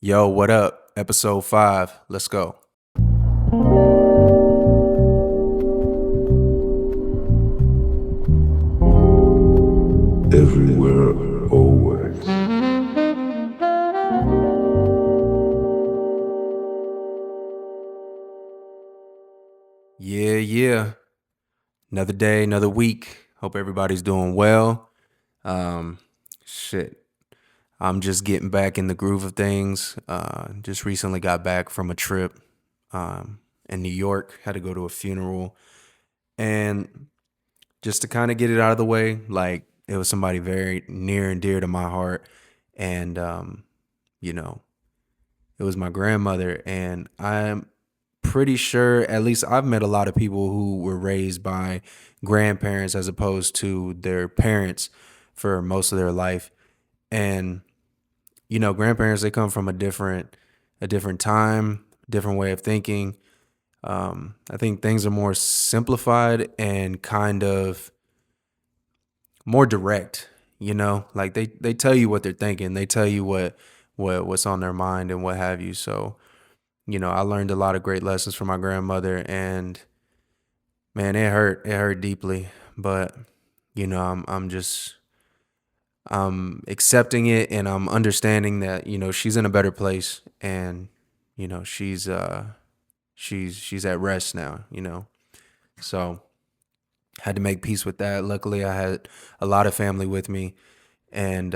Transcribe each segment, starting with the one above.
Yo, what up? Episode 5. Let's go. Everywhere, always. Yeah. Another day, another week. Hope everybody's doing well. Um, shit. I'm just getting back in the groove of things. Just recently got back from a trip in New York. Had to go to a funeral. And just to kind of get it out of the way, like it was somebody very near and dear to my heart. And, you know, it was my grandmother. And I'm pretty sure, at least I've met a lot of people who were raised by grandparents as opposed to their parents for most of their life. And grandparents, they come from a different time, different way of thinking. I think things are more simplified and kind of more direct. Like they tell you what they're thinking, they tell you what's on their mind and what have you. So I learned a lot of great lessons from my grandmother, and man, it hurt deeply. But I'm accepting it, and I'm understanding that she's in a better place, and she's at rest now. So had to make peace with that. Luckily, I had a lot of family with me, and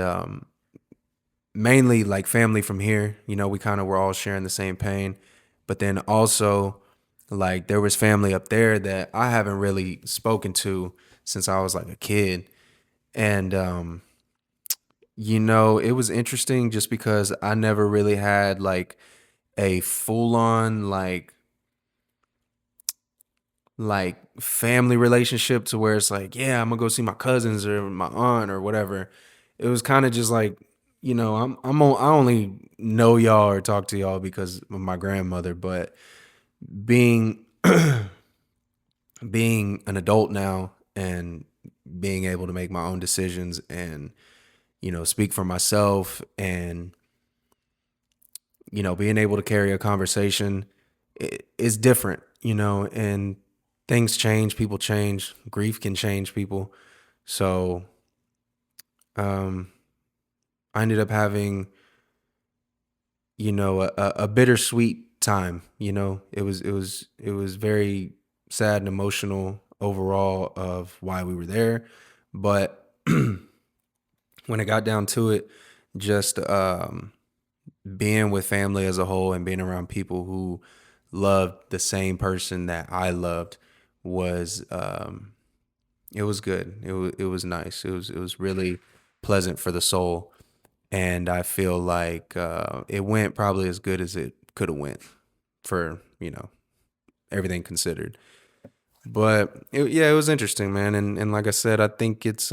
mainly like family from here. We kind of were all sharing the same pain, but then also like there was family up there that I haven't really spoken to since I was like a kid. And it was interesting just because I never really had like a full on like family relationship to where it's like, yeah, I'm gonna go see my cousins or my aunt or whatever. It was kind of just like, I only know y'all or talk to y'all because of my grandmother. But being being an adult now and being able to make my own decisions and speak for myself, and being able to carry a conversation is different. And things change, people change, grief can change people. So um I ended up having a bittersweet time. It was very sad and emotional overall of why we were there. But when it got down to it, just being with family as a whole and being around people who loved the same person that I loved was it was good. It was nice. It was really pleasant for the soul. And I feel like it went probably as good as it could have went for everything considered. But yeah, it was interesting, man. And like I said, I think it's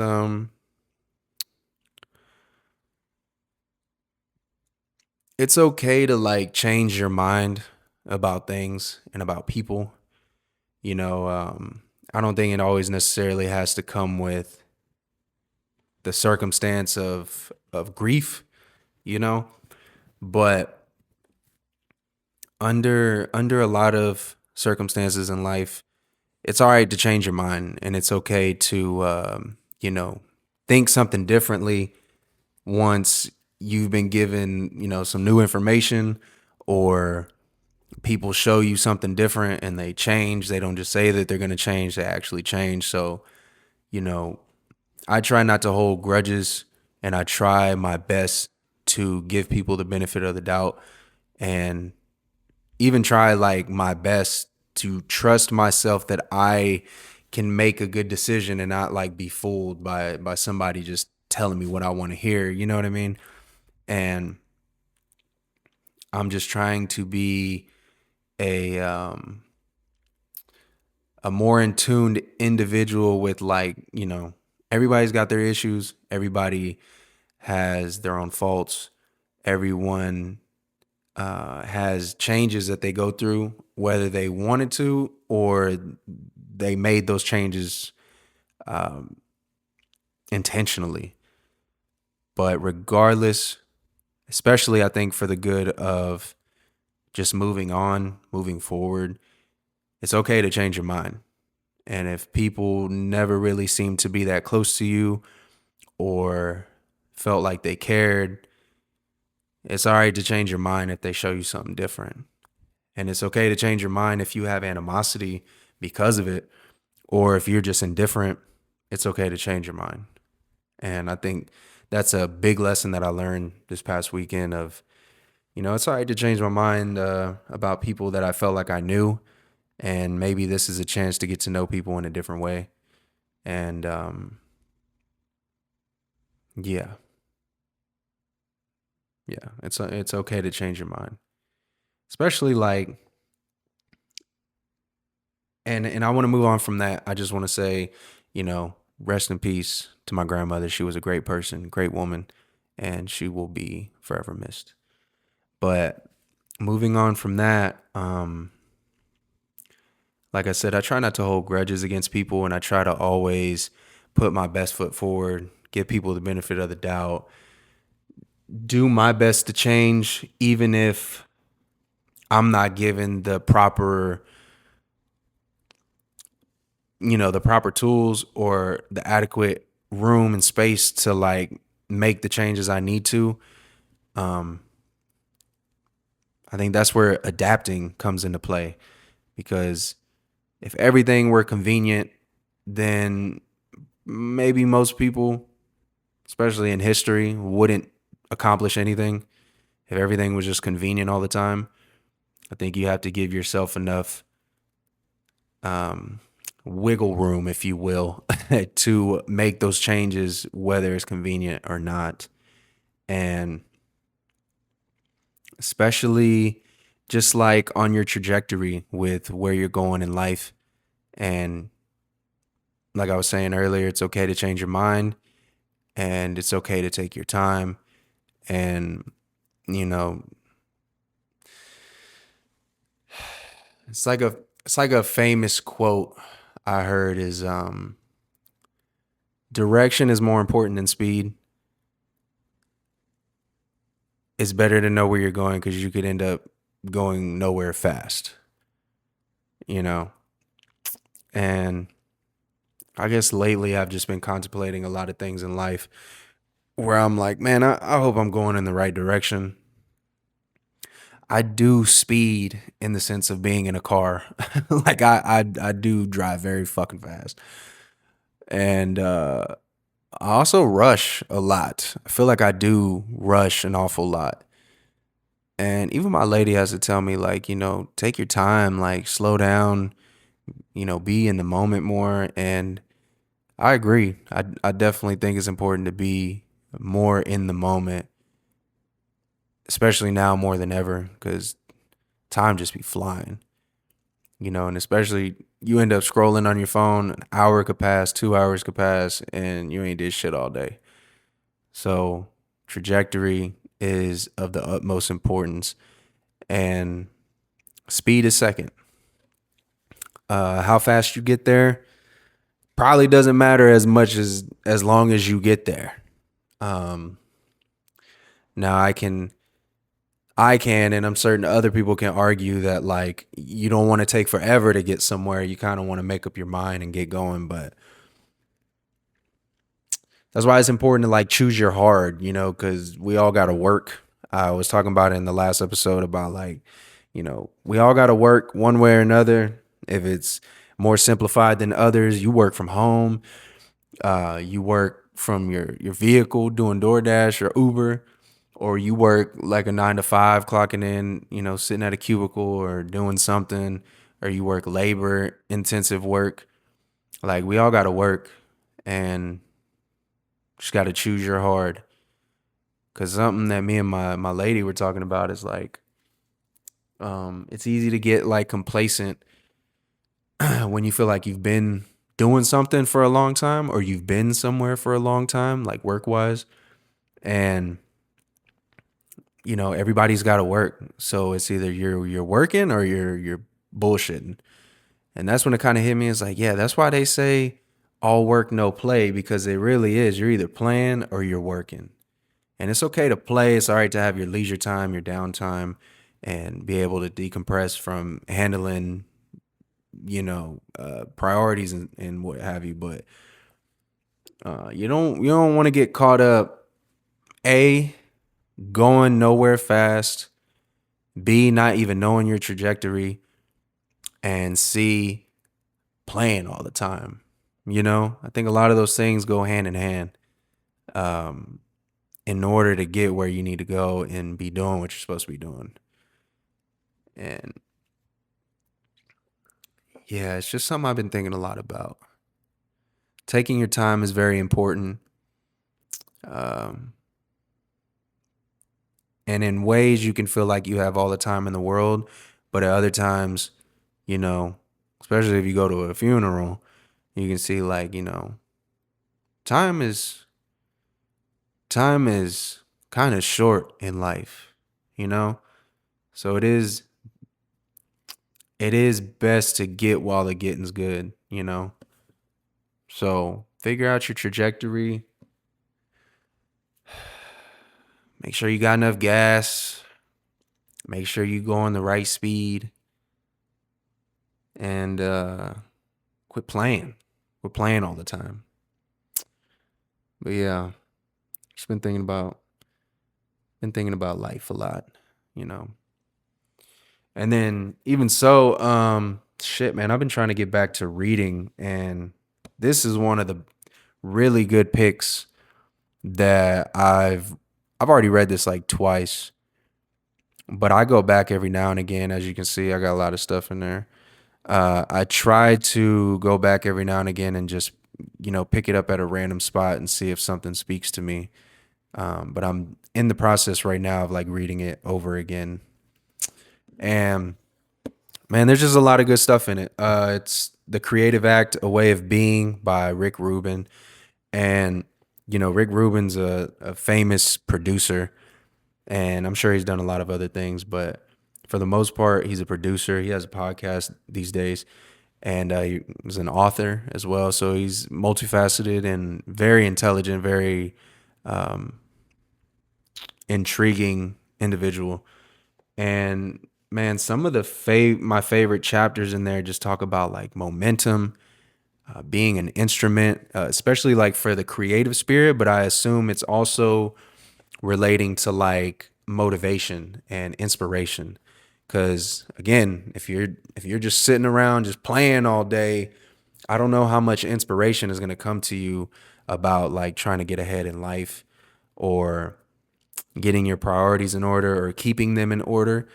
okay to like change your mind about things and about people. I don't think it always necessarily has to come with the circumstance of grief, you know, but under a lot of circumstances in life, it's all right to change your mind, and it's okay to think something differently once you've been given some new information, or people show you something different and they change. They don't just say that they're going to change, they actually change. So you know I try not to hold grudges, and I try my best to give people the benefit of the doubt, and even try like my best to trust myself that I can make a good decision and not like be fooled by somebody just telling me what I want to hear. You know what I mean? And I'm just trying to be a a more in tuned individual with, like, everybody's got their issues, everybody has their own faults, everyone has changes that they go through, whether they wanted to or they made those changes intentionally. But regardless, especially I think for the good of just moving on, moving forward. It's okay to change your mind. And if people never really seem to be that close to you or felt like they cared, it's all right to change your mind if they show you something different. And it's okay to change your mind if you have animosity because of it, or if you're just indifferent, it's okay to change your mind. And I think that's a big lesson that I learned this past weekend of, it's all right to change my mind about people that I felt like I knew. And maybe this is a chance to get to know people in a different way. And yeah, yeah, it's okay to change your mind, especially like, and I want to move on from that. I just want to say, rest in peace to my grandmother. She was a great person, great woman, and she will be forever missed. But moving on from that, like I said, I try not to hold grudges against people, and I try to always put my best foot forward, give people the benefit of the doubt, do my best to change, even if I'm not given the proper tools or the adequate room and space to like make the changes I need to. Um, I think that's where adapting comes into play, because if everything were convenient, then maybe most people, especially in history, wouldn't accomplish anything. If everything was just convenient all the time, I think you have to give yourself enough um, wiggle room, if you will, to make those changes, whether it's convenient or not. And especially just like on your trajectory with where you're going in life. And like I was saying earlier, it's okay to change your mind and it's okay to take your time. And, you know, it's like a famous quote I heard is direction is more important than speed. It's better to know where you're going because you could end up going nowhere fast, you know? And I guess lately I've just been contemplating a lot of things in life where I'm like, man, I hope I'm going in the right direction. I do speed in the sense of being in a car. Like I do drive very fucking fast. And I also rush a lot. I feel like I do rush an awful lot. And even my lady has to tell me, like, take your time, like, slow down, be in the moment more. And I agree. I definitely think it's important to be more in the moment, especially now more than ever, because time just be flying, and especially you end up scrolling on your phone, an hour could pass, 2 hours could pass, and you ain't did shit all day. So trajectory is of the utmost importance, and speed is second. How fast you get there probably doesn't matter as much as long as you get there. Um, now I can, and I'm certain other people can argue that like you don't want to take forever to get somewhere. You kind of want to make up your mind and get going, but that's why it's important to like choose your hard, because we all got to work. I was talking about it in the last episode about like, we all got to work one way or another. If it's more simplified than others, you work from home, you work from your vehicle doing DoorDash or Uber, or you work like a 9 to 5, clocking in, sitting at a cubicle or doing something, or you work labor intensive work. Like we all got to work, and just got to choose your hard. Cause something that me and my lady were talking about is like, it's easy to get like complacent when you feel like you've been doing something for a long time or you've been somewhere for a long time, like work wise, and everybody's got to work. So it's either you're working or you're bullshitting. And that's when it kind of hit me. It's like, yeah, that's why they say all work, no play, because it really is. You're either playing or you're working. And it's okay to play. It's all right to have your leisure time, your downtime, and be able to decompress from handling, priorities and what have you. But you don't want to get caught up. A, going nowhere fast. B, not even knowing your trajectory. And C, playing all the time. I think a lot of those things go hand in hand. Um, in order to get where you need to go and be doing what you're supposed to be doing. And yeah, it's just something I've been thinking a lot about. Taking your time is very important. Um, and in ways you can feel like you have all the time in the world, but at other times, you know, especially if you go to a funeral, you can see like, time is time is kind of short in life, you know? So it is best to get while the getting's good. So figure out your trajectory. Make sure you got enough gas. Make sure you go on the right speed. And quit playing. Quit playing all the time. But yeah, just been thinking about life a lot, you know. And then even so, shit, man, I've been trying to get back to reading, and this is one of the really good picks that I've already read this like twice, but I go back every now and again. As you can see, I got a lot of stuff in there. I try to go back every now and again and just pick it up at a random spot and see if something speaks to me. But I'm in the process right now of like reading it over again, and man, there's just a lot of good stuff in it. It's The Creative Act, A Way of Being by Rick Rubin. And, Rick Rubin's a famous producer, and I'm sure he's done a lot of other things, but for the most part, he's a producer. He has a podcast these days, and he's an author as well. So he's multifaceted and very intelligent, very um, intriguing individual. And man, some of my favorite chapters in there just talk about like momentum, being an instrument, especially like for the creative spirit. But I assume it's also relating to like motivation and inspiration. Because again, if you're just sitting around just playing all day, I don't know how much inspiration is going to come to you about like trying to get ahead in life or getting your priorities in order or keeping them in order.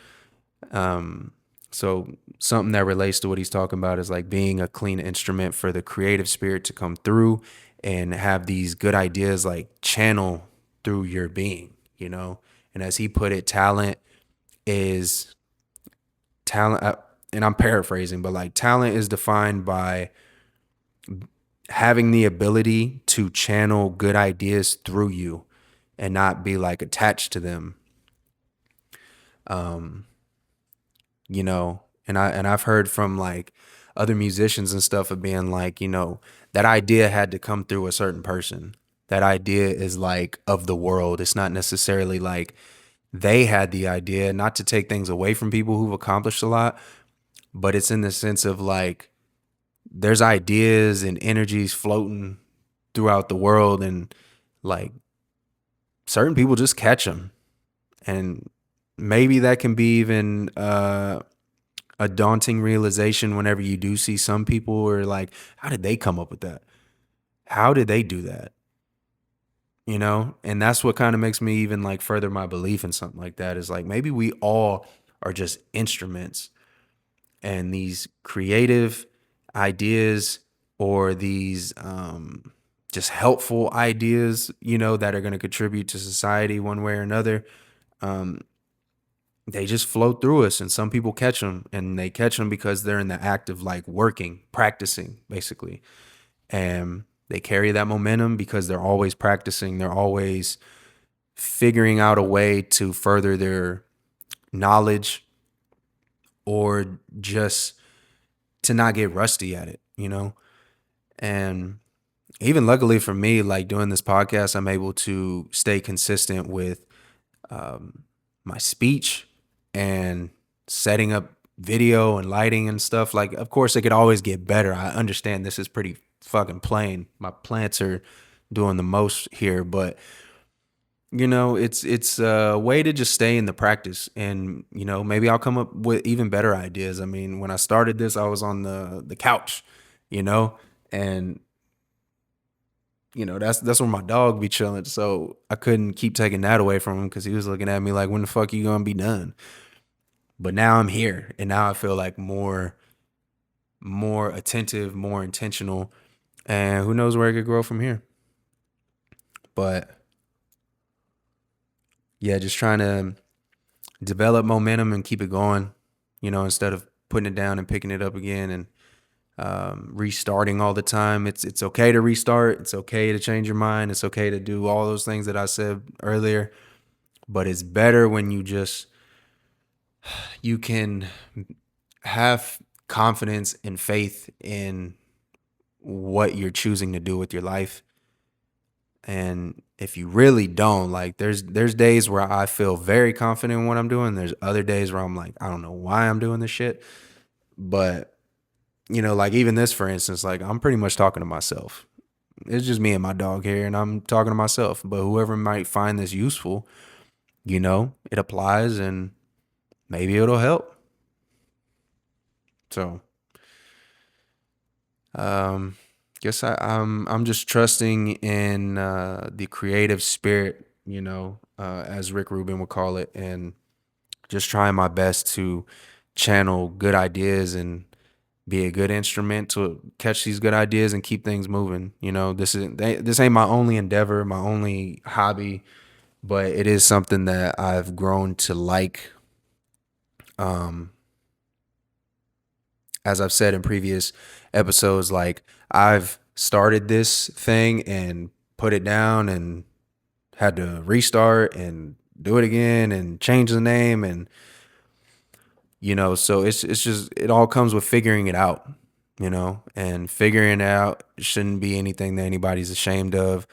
So something that relates to what he's talking about is like being a clean instrument for the creative spirit to come through and have these good ideas like channel through your being. And as he put it, is talent. And I'm paraphrasing, but like talent is defined by having the ability to channel good ideas through you and not be like attached to them. Um, and I've heard from like other musicians and stuff of being like, that idea had to come through a certain person. That idea is like of the world. It's not necessarily like they had the idea, not to take things away from people who've accomplished a lot, but it's in the sense of like there's ideas and energies floating throughout the world, and like certain people just catch them. And maybe that can be even a daunting realization whenever you do see some people are like, how did they come up with that? How did they do that? And that's what kind of makes me even like further my belief in something like that is like maybe we all are just instruments, and these creative ideas or these just helpful ideas, that are going to contribute to society one way or another. Um, they just flow through us, and some people catch them, and they catch them because they're in the act of like working, practicing basically. And they carry that momentum because they're always practicing, they're always figuring out a way to further their knowledge or just to not get rusty at it. And even luckily for me, like doing this podcast, I'm able to stay consistent with my speech and setting up video and lighting and stuff. Like, of course, it could always get better. I understand this is pretty fucking plain. My plants are doing the most here, but it's a way to just stay in the practice, and maybe I'll come up with even better ideas. I mean, when I started this, I was on the couch, you know, and that's where my dog be chilling. So I couldn't keep taking that away from him because he was looking at me like, when the fuck you gonna be done? But now I'm here, and now I feel like more attentive, more intentional, and who knows where it could grow from here. But yeah, just trying to develop momentum and keep it going, instead of putting it down and picking it up again and restarting all the time. It's okay to restart. It's okay to change your mind. It's okay to do all those things that I said earlier. But it's better when you can have confidence and faith in what you're choosing to do with your life. And if you really don't, like there's days where I feel very confident in what I'm doing. There's other days where I'm like, I don't know why I'm doing this shit. But like even this, for instance, like I'm pretty much talking to myself. It's just me and my dog here, and I'm talking to myself. But whoever might find this useful, it applies, and maybe it'll help. So, um, guess I'm just trusting in the creative spirit, as Rick Rubin would call it, and just trying my best to channel good ideas and be a good instrument to catch these good ideas and keep things moving. This ain't my only endeavor, my only hobby, but it is something that I've grown to like. Um, as I've said in previous episodes, like I've started this thing and put it down and had to restart and do it again and change the name, and so it's just, it all comes with figuring it out, and figuring it out shouldn't be anything that anybody's ashamed of.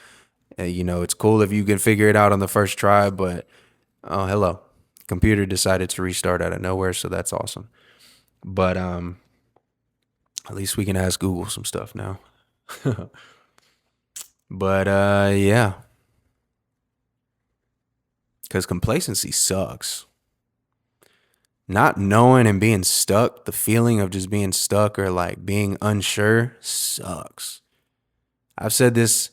It's cool if you can figure it out on the first try, but oh, hello, computer decided to restart out of nowhere, so that's awesome. But at least we can ask Google some stuff now. But yeah, because complacency sucks. Not knowing and being stuck, the feeling of just being stuck or like being unsure sucks. I've said this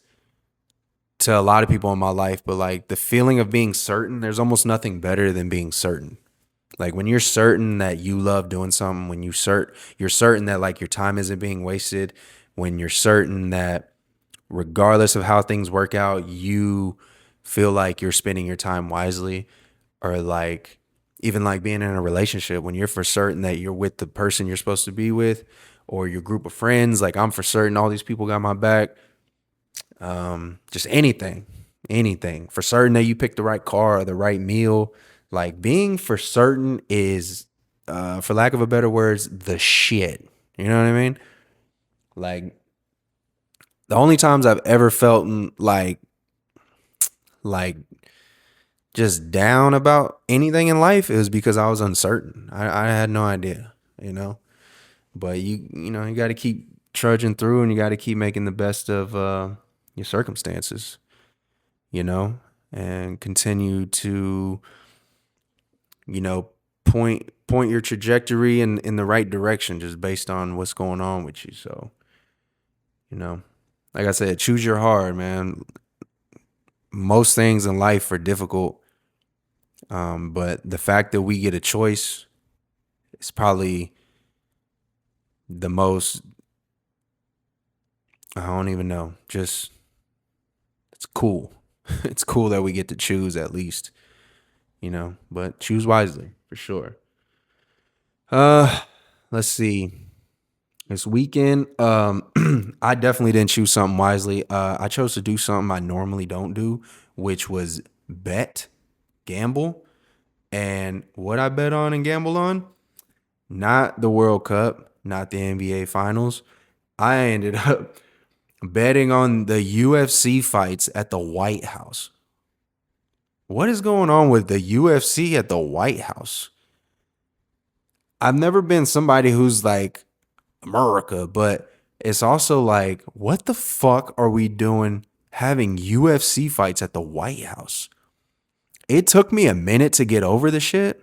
to a lot of people in my life, but like the feeling of being certain, there's almost nothing better than being certain. Like when you're certain that you love doing something, when you're certain that like your time isn't being wasted, when you're certain that regardless of how things work out, you feel like you're spending your time wisely, or like even like being in a relationship, when you're for certain that you're with the person you're supposed to be with, or your group of friends, like I'm for certain all these people got my back. Just anything for certain that you picked the right car or the right meal. Like being for certain is, for lack of a better words, the shit. You know what I mean? Like the only times I've ever felt like just down about anything in life is because I was uncertain. I had no idea, But you got to keep trudging through, and you got to keep making the best of your circumstances, and continue to you know point your trajectory in the right direction just based on what's going on with you. So, you know, like I said, choose your heart, man. Most things in life are difficult, but the fact that we get a choice is probably the most, I don't even know, just it's cool. It's cool that we get to choose at least, but choose wisely for sure. Uh, let's see. This weekend, I definitely didn't choose something wisely. I chose to do something I normally don't do, which was bet, gamble. And what I bet on and gamble on, not the World Cup, not the NBA Finals. I ended up betting on the UFC fights at the White House. What is going on with the UFC at the White House? I've never been somebody who's like America, but it's also like, what the fuck are we doing having UFC fights at the White House? It took me a minute to get over the shit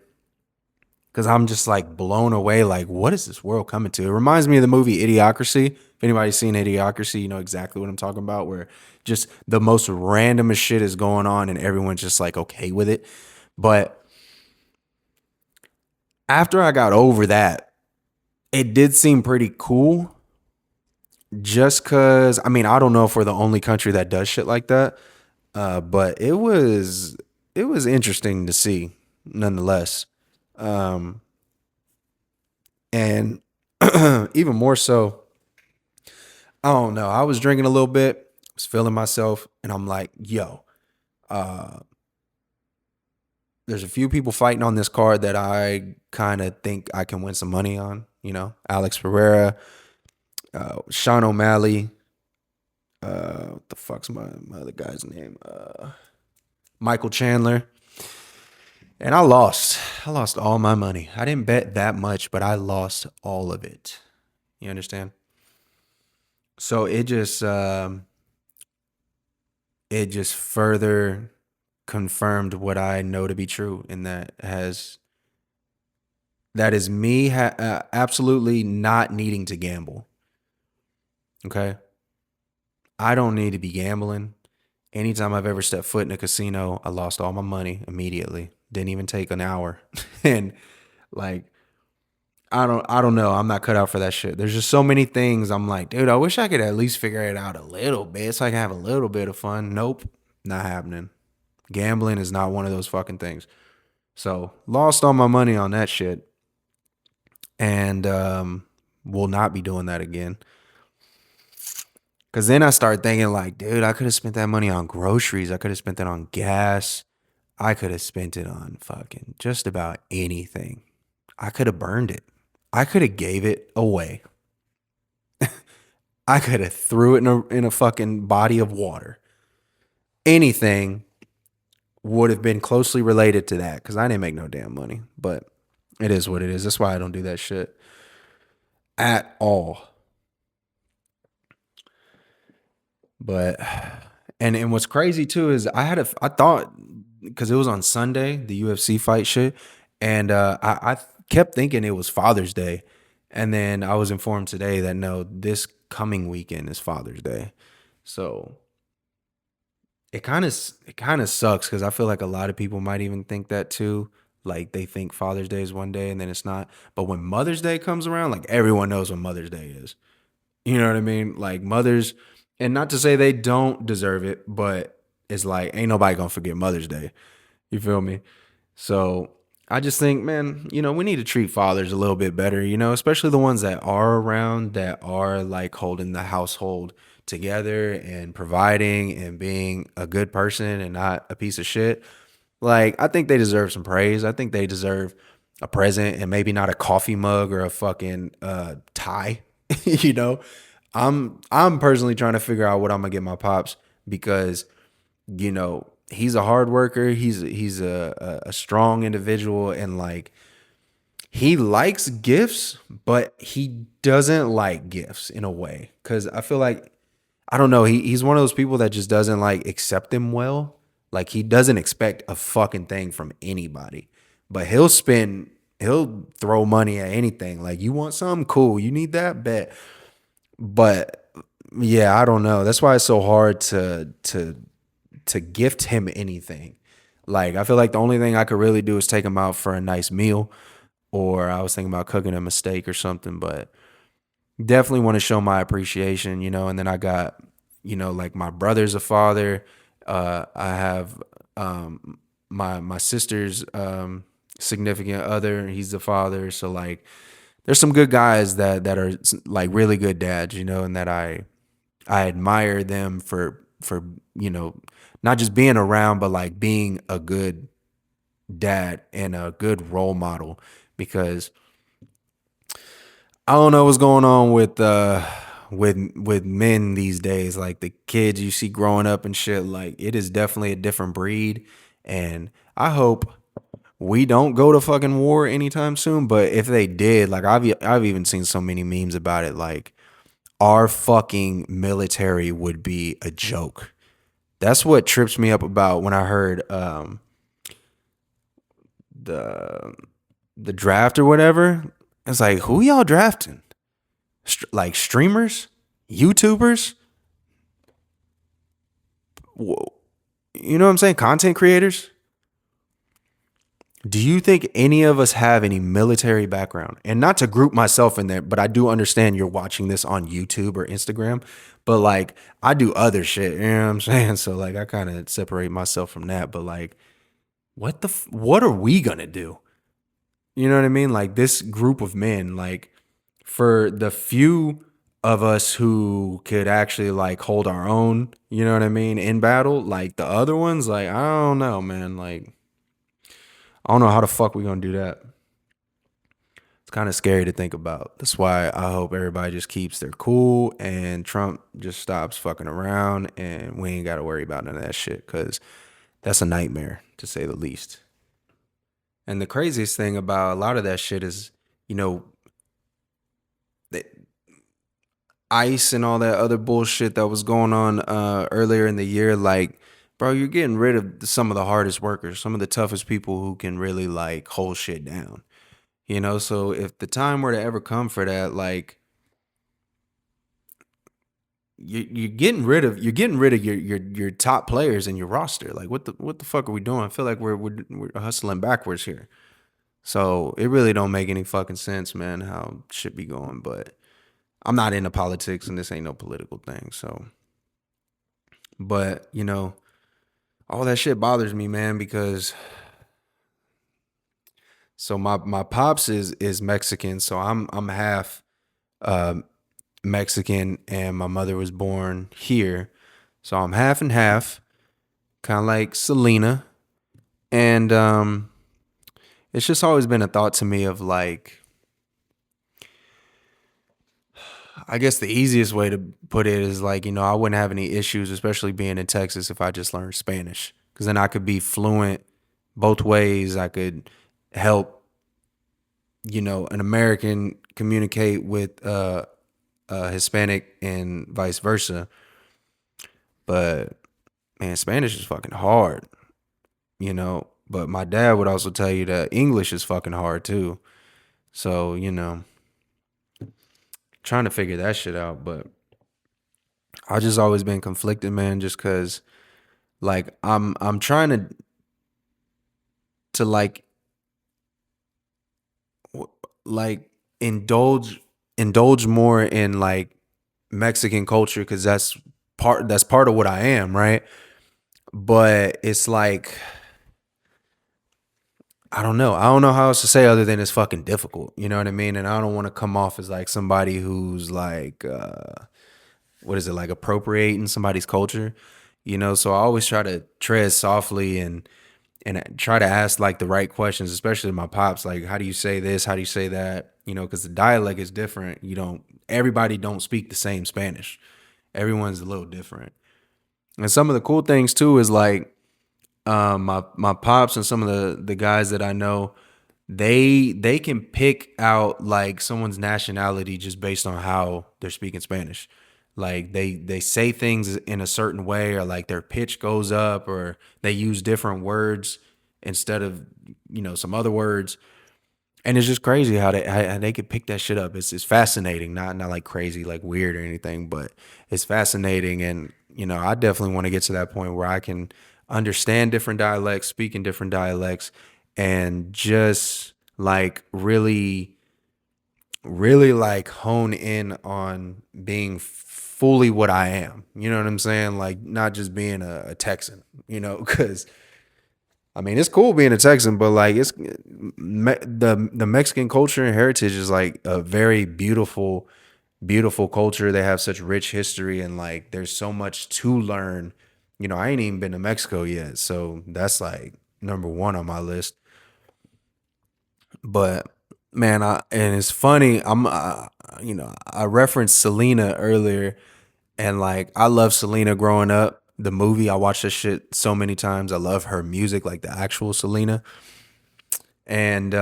because I'm just like blown away. Like, what is this world coming to? It reminds me of the movie Idiocracy. If anybody's seen Idiocracy, you know exactly what I'm talking about, where just the most randomest shit is going on and everyone's just like okay with it. But after I got over that, it did seem pretty cool. Just cause I mean, I don't know if we're the only country that does shit like that. But it was interesting to see nonetheless. Um, and even more so, I don't know. I was drinking a little bit, was feeling myself, and I'm like, yo, uh, there's a few people fighting on this card that I kind of think I can win some money on. You know, Alex Pereira, Sean O'Malley. What the fuck's my other guy's name? Michael Chandler. And I lost. I lost all my money. I didn't bet that much, but I lost all of it. You understand? So it just further confirmed what I know to be true, and that is me absolutely not needing to gamble. Okay, I don't need to be gambling. Anytime I've ever stepped foot in a casino, I lost all my money immediately. Didn't even take an hour, and like I don't know. I'm not cut out for that shit. There's just so many things. I'm like, dude, I wish I could at least figure it out a little bit so I can have a little bit of fun. Nope, not happening. Gambling is not one of those fucking things. So lost all my money on that shit, and will not be doing that again. Cause then I started thinking like, dude, I could have spent that money on groceries. I could have spent it on gas. I could have spent it on fucking just about anything. I could have burned it. I could have gave it away. I could have threw it in a fucking body of water. Anything would have been closely related to that because I didn't make no damn money. But it is what it is. That's why I don't do that shit at all. But and what's crazy too is I thought because it was on Sunday the UFC fight shit, and I kept thinking it was Father's Day, and then I was informed today that no, this coming weekend is Father's Day, so it kind of sucks because I feel like a lot of people might even think that too. Like they think Father's Day is one day and then it's not. But when Mother's Day comes around, like everyone knows what Mother's Day is. You know what I mean? Like mothers, and not to say they don't deserve it, but it's like ain't nobody gonna forget Mother's Day. You feel me? So I just think, man, we need to treat fathers a little bit better, especially the ones that are around that are like holding the household together and providing and being a good person and not a piece of shit. Like, I think they deserve some praise. I think they deserve a present and maybe not a coffee mug or a fucking tie. you know, I'm personally trying to figure out what I'm gonna get my pops because he's a hard worker. He's a strong individual and like he likes gifts, but he doesn't like gifts in a way. Cause I feel like I don't know, he's one of those people that just doesn't like accept them well. Like he doesn't expect a fucking thing from anybody. But he'll throw money at anything. Like you want something cool, you need that bet. But yeah, I don't know. That's why it's so hard to gift him anything. Like I feel like the only thing I could really do is take him out for a nice meal, or I was thinking about cooking him a steak or something. But definitely want to show my appreciation, And then I got, like my brother's a father. I have my sister's significant other. He's the father. So like, there's some good guys that are like really good dads, and that I admire them for not just being around, but like being a good dad and a good role model because I don't know what's going on with men these days, like the kids you see growing up and shit, like it is definitely a different breed. And I hope we don't go to fucking war anytime soon. But if they did, like I've even seen so many memes about it. Like our fucking military would be a joke. That's what trips me up about when I heard the the draft or whatever. It's like, who y'all drafting? Like streamers, YouTubers, you know what I'm saying? Content creators. Do you think any of us have any military background? And not to group myself in there, but I do understand you're watching this on YouTube or Instagram. But like, I do other shit. You know what I'm saying? So like, I kind of separate myself from that. But like, what are we gonna do? You know what I mean? Like this group of men, like for the few of us who could actually like hold our own, you know what I mean, in battle, like the other ones, like I don't know, man. Like I don't know how the fuck we gonna do that. It's kind of scary to think about. That's why I hope everybody just keeps their cool and Trump just stops fucking around and we ain't got to worry about none of that shit because that's a nightmare to say the least. And the craziest thing about a lot of that shit is, you know, the ICE and all that other bullshit that was going on earlier in the year. Like, bro, you're getting rid of some of the hardest workers, some of the toughest people who can really like hold shit down. You know, so if the time were to ever come for that, like you're getting rid of your top players in your roster. Like what the fuck are we doing? I feel like we're hustling backwards here. So it really don't make any fucking sense, man, how shit be going. But I'm not into politics and this ain't no political thing. So, but you know, all that shit bothers me, man, because so my pops is Mexican, so I'm half um Mexican and my mother was born here. So I'm half and half, kind of like Selena. And it's just always been a thought to me of like, I guess the easiest way to put it is like, you know, I wouldn't have any issues, especially being in Texas, if I just learned Spanish. Because then I could be fluent both ways. I could help, you know, an American communicate with Hispanic and vice versa. But man, Spanish is fucking hard, you know. But my dad would also tell you that English is fucking hard too. So, you know, trying to figure that shit out. But I just always been conflicted, man, just cause like I'm trying to like like indulge more in like Mexican culture because that's part of what I am, right? But it's like I don't know. I don't know how else to say other than it's fucking difficult. You know what I mean? And I don't want to come off as like somebody who's like what is it, like appropriating somebody's culture, you know? So I always try to tread softly and try to ask like the right questions, especially to my pops, like how do you say this? How do you say that? You know, because the dialect is different. You don't everybody don't speak the same Spanish. Everyone's a little different. And some of the cool things too is like my pops and some of the guys that I know, they can pick out like someone's nationality just based on how they're speaking Spanish. Like they say things in a certain way, or like their pitch goes up, or they use different words instead of some other words. And it's just crazy how they could pick that shit up. It's fascinating, not like crazy, like weird or anything, but it's fascinating. And I definitely want to get to that point where I can understand different dialects, speak in different dialects, and just like really, really like hone in on being fully what I am. You know what I'm saying? Like not just being a Texan. Because I mean, it's cool being a Texan, but like the Mexican culture and heritage is like a very beautiful, beautiful culture. They have such rich history and like there's so much to learn. I ain't even been to Mexico yet, so that's like number one on my list. But man, and it's funny. I referenced Selena earlier, and like I love Selena growing up. The movie, I watched this shit so many times. I love her music, like the actual Selena. And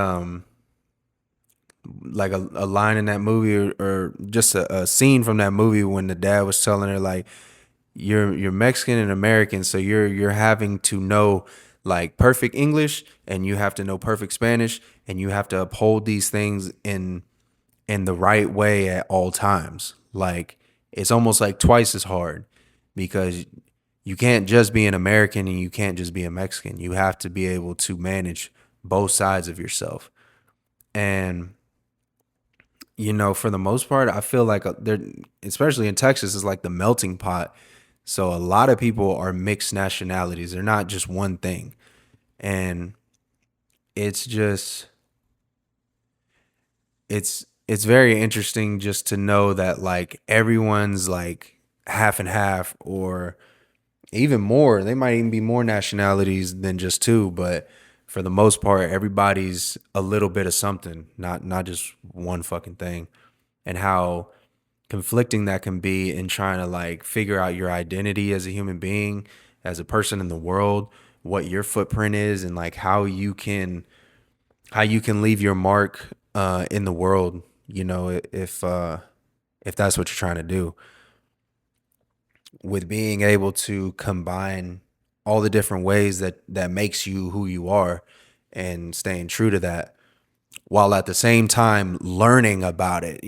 like a line in that movie, or just a scene from that movie when the dad was telling her like, you're Mexican and American, so you're having to know like perfect English, and you have to know perfect Spanish, and you have to uphold these things in the right way at all times. Like it's almost like twice as hard, because you can't just be an American and you can't just be a Mexican. You have to be able to manage both sides of yourself. And for the most part, I feel like they're, especially in Texas, is like the melting pot. So a lot of people are mixed nationalities. They're not just one thing. And it's just it's very interesting just to know that like everyone's like half and half, or even more. They might even be more nationalities than just two, but for the most part, everybody's a little bit of something, not just one fucking thing. And how conflicting that can be in trying to like figure out your identity as a human being, as a person in the world, what your footprint is, and like how you can leave your mark in the world, if that's what you're trying to do, with being able to combine all the different ways that makes you who you are, and staying true to that, while at the same time learning about it.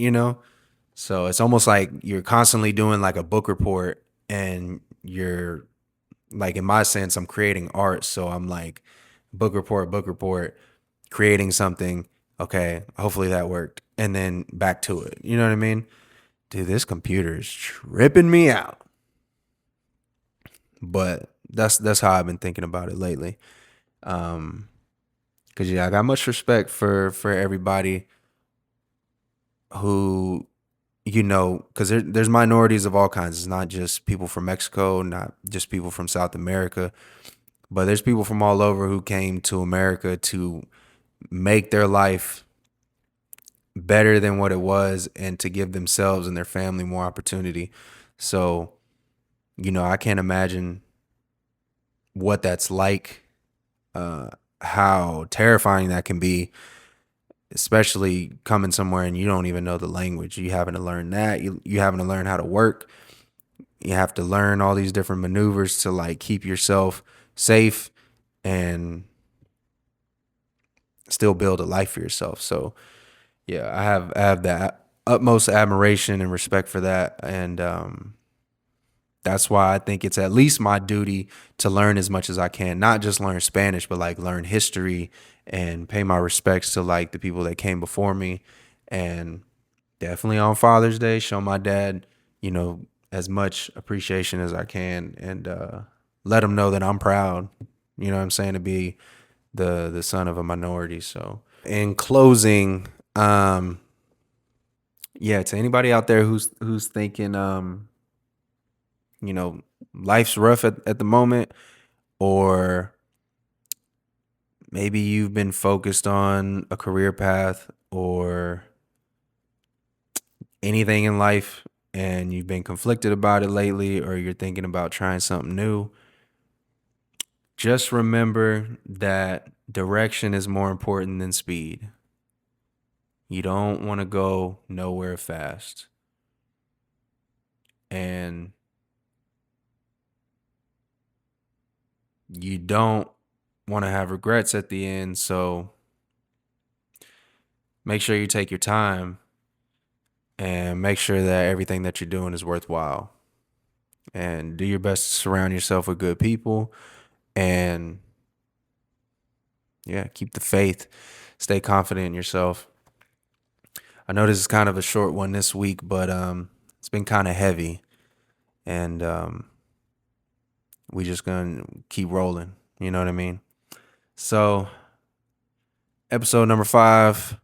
So it's almost like you're constantly doing like a book report, and you're like, in my sense, I'm creating art. So I'm like, book report, creating something. Okay, hopefully that worked. And then back to it. You know what I mean? Dude, this computer is tripping me out. But that's how I've been thinking about it lately. Um, cause yeah, I got much respect for everybody who, because there's minorities of all kinds. It's not just people from Mexico, not just people from South America, but there's people from all over who came to America to make their life better than what it was, and to give themselves and their family more opportunity. So, I can't imagine what that's like, uh, how terrifying that can be, especially coming somewhere and you don't even know the language. You having to learn that. You having to learn how to work. You have to learn all these different maneuvers to like keep yourself safe and still build a life for yourself. So yeah, I have that utmost admiration and respect for that, and that's why I think it's at least my duty to learn as much as I can. Not just learn Spanish, but like learn history, and pay my respects to like the people that came before me. And definitely on Father's Day, show my dad, as much appreciation as I can, and let him know that I'm proud. You know what I'm saying, to be the son of a minority. So in closing, yeah, to anybody out there who's thinking, you know, life's rough at the moment, or maybe you've been focused on a career path or anything in life, and you've been conflicted about it lately, or you're thinking about trying something new, just remember that direction is more important than speed. You don't want to go nowhere fast. And you don't want to have regrets at the end. So make sure you take your time, and make sure that everything that you're doing is worthwhile. And do your best to surround yourself with good people. And yeah, keep the faith. Stay confident in yourself. I know this is kind of a short one this week, but it's been kind of heavy. And we just gonna keep rolling. You know what I mean? So, episode number 5.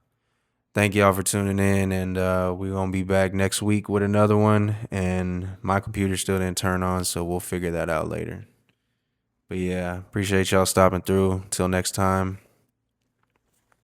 Thank y'all for tuning in, and we're gonna be back next week with another one. And my computer still didn't turn on, so we'll figure that out later. But yeah, appreciate y'all stopping through. Till next time.